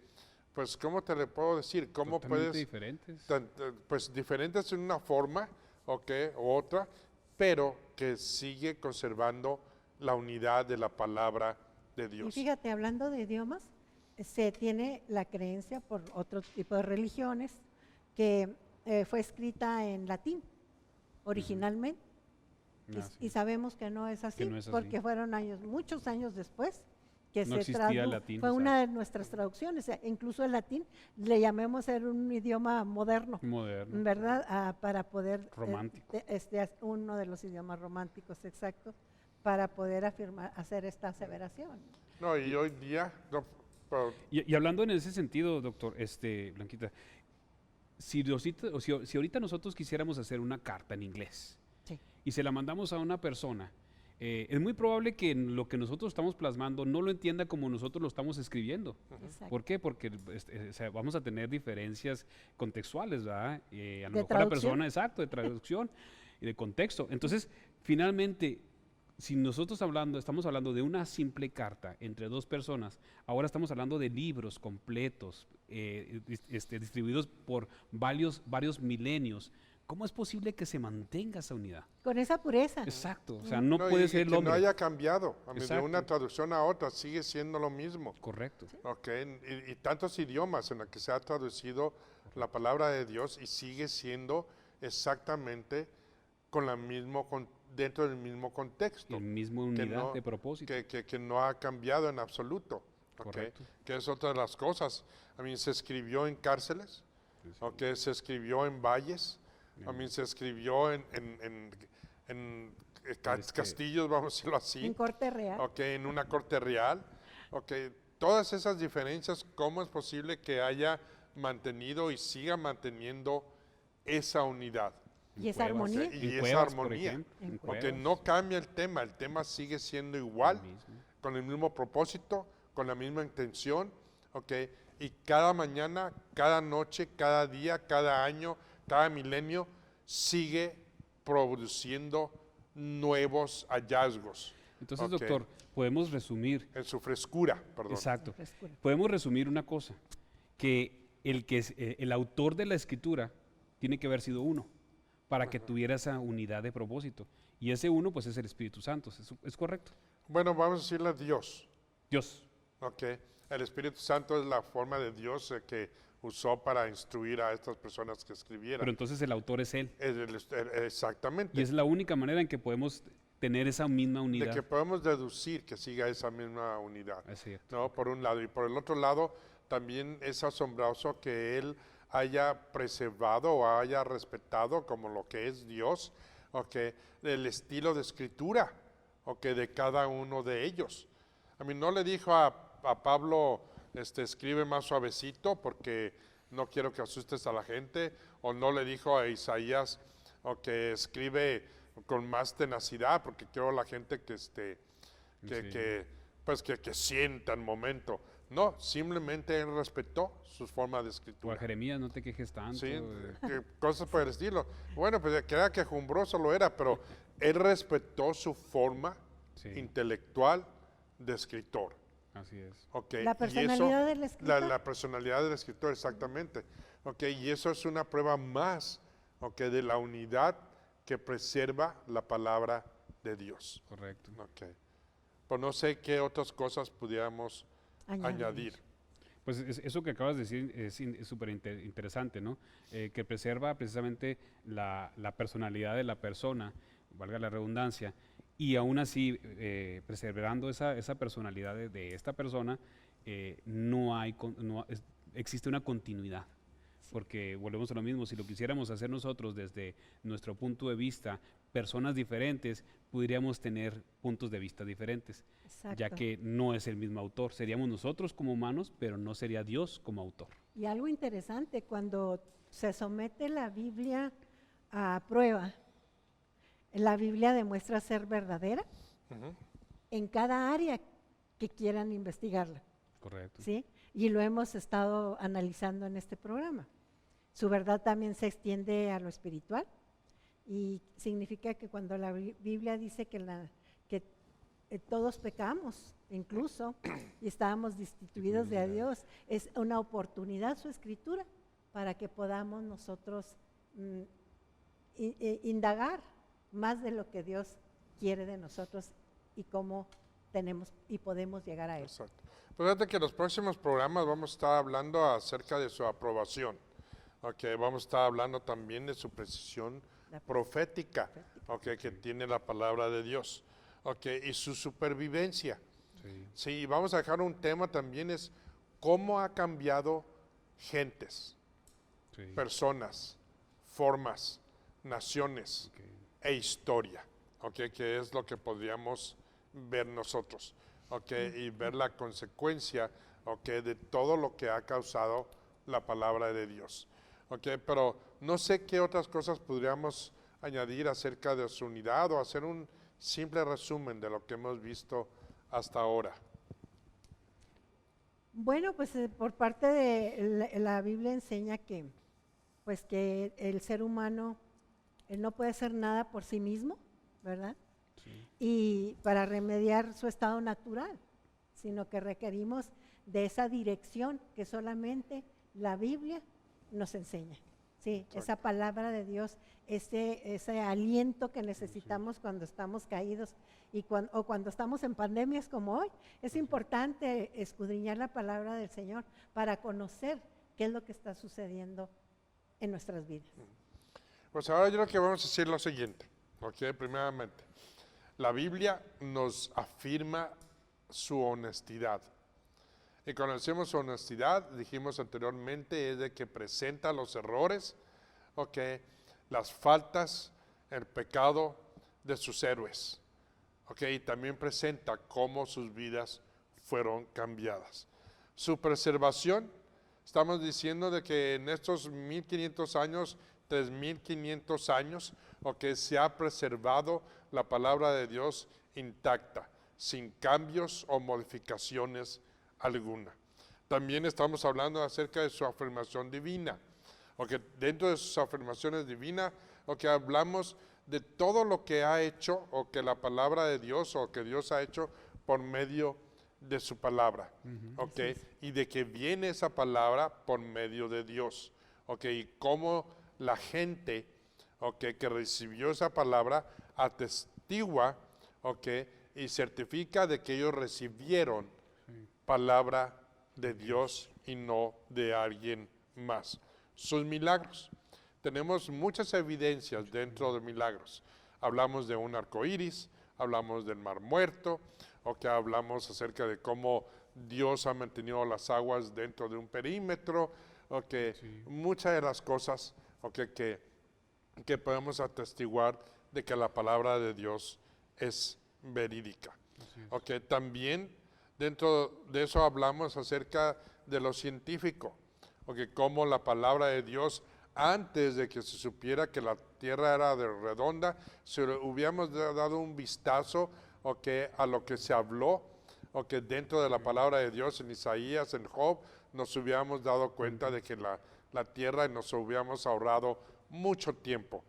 pues, ¿cómo te le puedo decir? ¿Cómo Totalmente puedes, diferentes. pues, diferentes en una forma, u otra, pero que sigue conservando la unidad de la palabra de Y Dios? fíjate, hablando de idiomas, se tiene la creencia por otro tipo de religiones que fue escrita en latín originalmente. Y sabemos que no es así, no es así. porque fueron muchos años después que No se existía tradujo. el latín, Fue una de nuestras traducciones, incluso el latín le llamemos ser un idioma moderno, Moderno. ¿verdad? Para poder Romántico. uno de los idiomas románticos, exacto, para poder hacer esta aseveración. No, y hoy día, no, pero Y hablando en ese sentido, doctor, Blanquita, si ahorita nosotros quisiéramos hacer una carta en inglés Sí. y se la mandamos a una persona, es muy probable que lo que nosotros estamos plasmando no lo entienda como nosotros lo estamos escribiendo. Exacto. ¿Por qué? Porque o sea, vamos a tener diferencias contextuales, ¿verdad? A lo De mejor la traducción. persona, exacto, de traducción y de contexto. Entonces, finalmente, si nosotros estamos hablando de una simple carta entre dos personas, ahora estamos hablando de libros completos, distribuidos por varios milenios. ¿Cómo es posible que se mantenga esa unidad? Con esa pureza. Exacto, o sea, no puede y ser el que no hombre. haya cambiado. A mí, de Exacto. una traducción a otra sigue siendo lo mismo. Correcto. ¿Ok? Y tantos idiomas en los que se ha traducido la palabra de Dios y sigue siendo exactamente dentro del mismo contexto. El mismo que unidad no- de propósito. que no ha cambiado en absoluto. ¿Ok? Correcto. Que es otra de las cosas. A mí se escribió en cárceles, ¿ok? Se escribió en valles, a mí se escribió en castillos, vamos a decirlo así. En corte real. Ok, en una corte real. Ok, todas esas diferencias, ¿cómo es posible que haya mantenido y siga manteniendo esa unidad? Y esa cuevas, armonía. Ok, y En esa cuevas, por armonía. ejemplo, en Porque cuevas. no cambia el tema sigue siendo igual, Lo mismo. con el mismo propósito, con la misma intención, ok, y cada mañana, cada noche, cada día, cada año, cada milenio, sigue produciendo nuevos hallazgos. Entonces, Ok. doctor, podemos resumir. En su frescura, perdón. Exacto. Frescura. Podemos resumir una cosa, que el autor de la escritura tiene que haber sido uno, para que tuviera esa unidad de propósito. Y ese uno, pues, es el Espíritu Santo. ¿Es correcto? Bueno, vamos a decirle Dios, Dios. ok. El Espíritu Santo es la forma de Dios que usó para instruir a estas personas que escribieran. Pero entonces el autor es Él. Exactamente. Y es la única manera en que podemos tener esa misma De unidad. que podemos deducir que siga esa misma unidad. Es cierto. ¿No? Por un lado. Y por el otro lado, también es asombroso que Él haya preservado o haya respetado como lo que es Dios, okay, el estilo de escritura, okay, de cada uno de ellos. A mí no le dijo a Pablo, escribe más suavecito porque no quiero que asustes a la gente, o no le dijo a Isaías, que escribe con más tenacidad porque quiero a la gente que que sienta el momento. No, simplemente él respetó su forma de O a escritura. Jeremías, no te quejes tanto. Sí, cosas por el estilo. Bueno, pues que era quejumbroso lo era, pero él respetó su forma Sí. intelectual de escritor. Así es. Okay, La y personalidad del escritor. La personalidad del escritor, exactamente. Okay, y eso es una prueba más, de la unidad que preserva la palabra de Dios. Correcto. Okay. Pues no sé qué otras cosas pudiéramos añadir. Pues eso que acabas de decir es súper interesante, ¿no? Que preserva precisamente la personalidad de la persona, valga la redundancia, y aún así, preservando esa personalidad de esta persona, existe una continuidad. Porque volvemos a lo mismo, si lo quisiéramos hacer nosotros desde nuestro punto de vista, personas diferentes, podríamos tener puntos de vista diferentes, Exacto. ya que no es el mismo autor. Seríamos nosotros como humanos, pero no sería Dios como autor. Y algo interesante, cuando se somete la Biblia a prueba, la Biblia demuestra ser verdadera Ujú. en cada área que quieran investigarla, Correcto. ¿sí? Y lo hemos estado analizando en este programa. Su verdad también se extiende a lo espiritual y significa que cuando la Biblia dice que todos pecamos, incluso, y estábamos destituidos de Dios, es una oportunidad su escritura para que podamos nosotros indagar más de lo que Dios quiere de nosotros y cómo tenemos y podemos llegar a Él. Exacto. Pues fíjate que en los próximos programas vamos a estar hablando acerca de su aprobación. Okay, vamos a estar hablando también de su precisión La profética, okay, que tiene la palabra de Dios. Okay, y su supervivencia. Sí. Sí, vamos a dejar un tema también es cómo ha cambiado gentes, Sí. personas, formas, naciones Ok. e historia, okay, que es lo que podríamos ver nosotros, okay, y ver la consecuencia, okay, de todo lo que ha causado la palabra de Dios, okay, pero no sé qué otras cosas podríamos añadir acerca de su unidad o hacer un simple resumen de lo que hemos visto hasta ahora. Bueno, pues por parte de la Biblia enseña que, pues que el ser humano no puede hacer nada por sí mismo, ¿verdad? Sí. Y para remediar su estado natural, sino que requerimos de esa dirección que solamente la Biblia nos enseña. Sí, esa palabra de Dios, ese aliento que necesitamos cuando estamos caídos o cuando estamos en pandemias como hoy. Es importante escudriñar la palabra del Señor para conocer qué es lo que está sucediendo en nuestras vidas. Pues ahora yo creo que vamos a decir lo siguiente, ok, primeramente, la Biblia nos afirma su honestidad. Y cuando decimos honestidad, dijimos anteriormente, es de que presenta los errores, ok, las faltas, el pecado de sus héroes, ok, y también presenta cómo sus vidas fueron cambiadas. Su preservación, estamos diciendo de que en estos 1500 años, 3500 años, ok, se ha preservado la palabra de Dios intacta, sin cambios o modificaciones alguna. También estamos hablando acerca de su afirmación divina, ok, dentro de sus afirmaciones divinas, ok, hablamos de todo lo que ha hecho, o que la palabra de Dios, o que Dios ha hecho por medio de su palabra, ok, y de que viene esa palabra por medio de Dios, ok, y cómo la gente, ok, que recibió esa palabra atestigua, ok, y certifica de que ellos recibieron palabra de Dios y no de alguien más. Sus milagros. Tenemos muchas evidencias dentro de milagros. Hablamos de un arco iris, hablamos del mar muerto, o que hablamos acerca de cómo Dios ha mantenido las aguas dentro de un perímetro, o que muchas de las cosas que podemos atestiguar de que la palabra de Dios es verídica. Ok, también dentro de eso hablamos acerca de lo científico, cómo la palabra de Dios, antes de que se supiera que la tierra era redonda, si hubiéramos dado un vistazo a lo que se habló, dentro de la palabra de Dios en Isaías, en Job, nos hubiéramos dado cuenta de que la tierra, y nos hubiéramos ahorrado mucho tiempo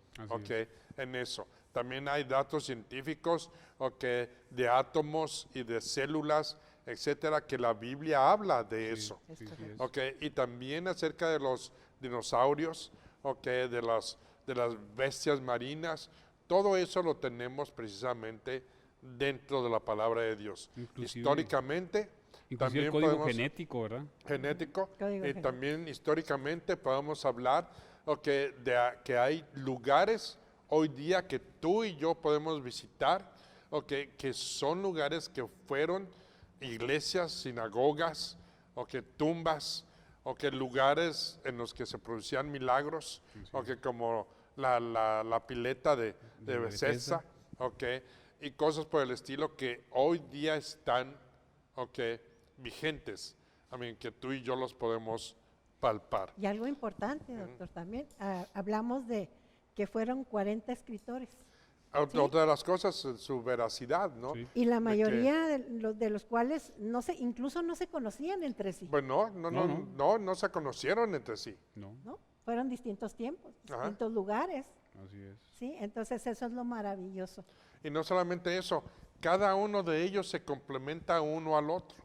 en eso. También hay datos científicos de átomos y de células, etcétera, que la Biblia habla de eso. Sí, sí es. Y también acerca de los dinosaurios, de las bestias marinas, todo eso lo tenemos precisamente dentro de la palabra de Dios. Inclusive- Históricamente, Inclusive también el código podemos, genético, ¿verdad? genético, Código y genético. también históricamente podemos hablar que hay lugares hoy día que tú y yo podemos visitar, que son lugares que fueron iglesias, sinagogas, tumbas, lugares en los que se producían milagros, como la pileta de Bethesda, y cosas por el estilo que hoy día están vigentes, que tú y yo los podemos palpar. Y algo importante, doctor, también hablamos de que fueron 40 escritores. Sí. Otra de las cosas, su veracidad, ¿no? Sí. Y la que- mayoría de los cuales incluso no se conocían entre sí, Bueno, No. no se conocieron entre sí. No, ¿no? Fueron distintos tiempos, Ajá. distintos lugares, así es. ¿sí? Entonces eso es lo maravilloso. Y no solamente eso, cada uno de ellos se complementa uno al otro.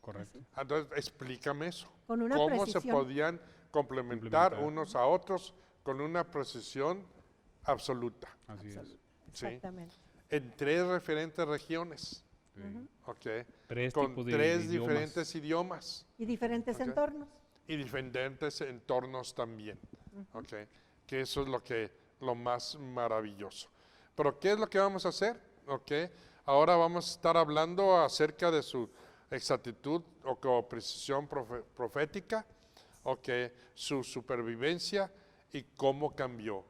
Correcto. Entonces, explícame eso. Con una ¿Cómo precisión. se podían complementar Complementar. unos a otros con una precisión absoluta? Así es. Sí. Exactamente. En 3 diferentes regiones. ¿ok? Tres Con tipos de tres idiomas. diferentes idiomas Y diferentes Ok. entornos. y diferentes entornos también, ¿ok? Que eso es lo más maravilloso. Pero ¿qué es lo que vamos a hacer? ¿Ok? Ahora vamos a estar hablando acerca de su exactitud o precisión profética, ¿ok? Su supervivencia y cómo cambió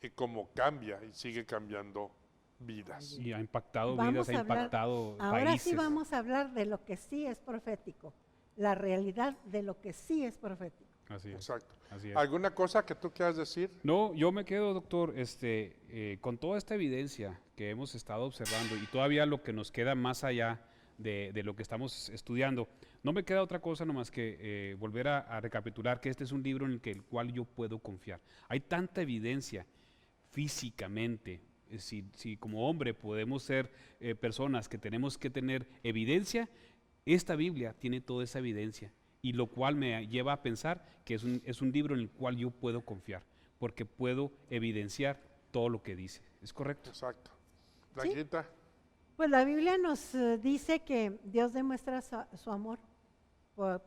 y cómo cambia y sigue cambiando vidas. Y ha impactado Vamos vidas, ha a hablar- impactado Ahora países. sí vamos a hablar de lo que sí es profético, la realidad de lo que sí es profético. Así es. Exacto. Así es. ¿Alguna cosa que tú quieras decir? No, yo me quedo, doctor, con toda esta evidencia que hemos estado observando y todavía lo que nos queda más allá de lo que estamos estudiando, no me queda otra cosa nomás que volver a recapitular que este es un libro en el cual yo puedo confiar. Hay tanta evidencia físicamente, si como hombre podemos ser personas que tenemos que tener evidencia, esta Biblia tiene toda esa evidencia. Y lo cual me lleva a pensar que es un libro en el cual yo puedo confiar, porque puedo evidenciar todo lo que dice. ¿Es correcto? Exacto. Blanquita, Pues la Biblia nos dice que Dios demuestra su amor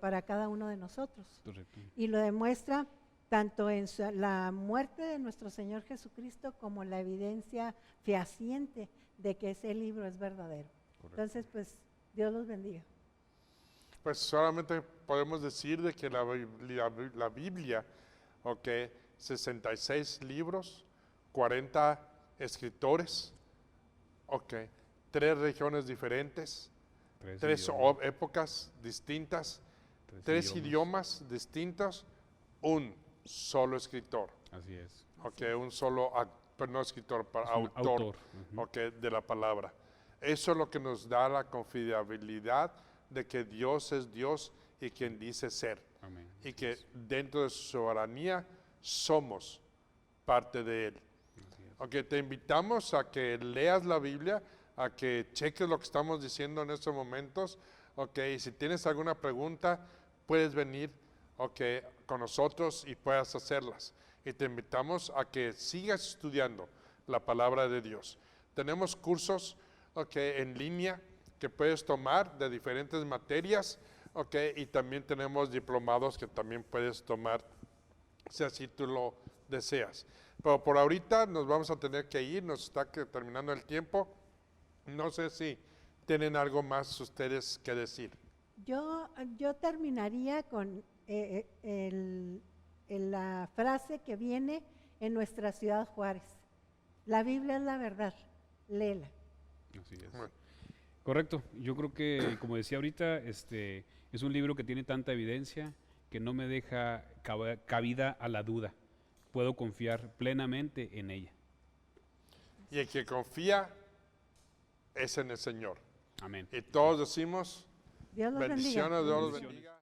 para cada uno de nosotros. Correcto. Y lo demuestra tanto en la muerte de nuestro Señor Jesucristo como la evidencia fehaciente de que ese libro es verdadero. Entonces, pues, Dios los bendiga. pues solamente podemos decir de que la Biblia, ok, 66 libros, 40 escritores, ok, 3 regiones diferentes, 3 épocas distintas, 3 idiomas distintos, un solo escritor, Así es. ok, un solo, pero no escritor, Es un autor, Ujú. ok, de la palabra. Eso es lo que nos da la confiabilidad de que Dios es Dios y quien dice ser, Amén. y Así que es. dentro de su soberanía somos parte de Él. Así es. Ok, te invitamos a que leas la Biblia, a que cheques lo que estamos diciendo en estos momentos, ok, y si tienes alguna pregunta, puedes venir, ok, con nosotros y puedas hacerlas. Y te invitamos a que sigas estudiando la palabra de Dios. Tenemos cursos, ok, en línea que puedes tomar de diferentes materias, ok, y también tenemos diplomados que también puedes tomar si así tú lo deseas. Pero por ahorita nos vamos a tener que ir, nos está terminando el tiempo. No sé si tienen algo más ustedes que decir. Yo terminaría con la frase que viene en nuestra ciudad Juárez. La Biblia es la verdad, léela. Así es. Bueno. Correcto. Yo creo que, como decía ahorita, es un libro que tiene tanta evidencia que no me deja cabida a la duda. Puedo confiar plenamente en ella. Y el que confía es en el Señor. Amén. Y todos decimos, Dios los bendiga. bendiciones, Dios los Bendiciones. bendiga.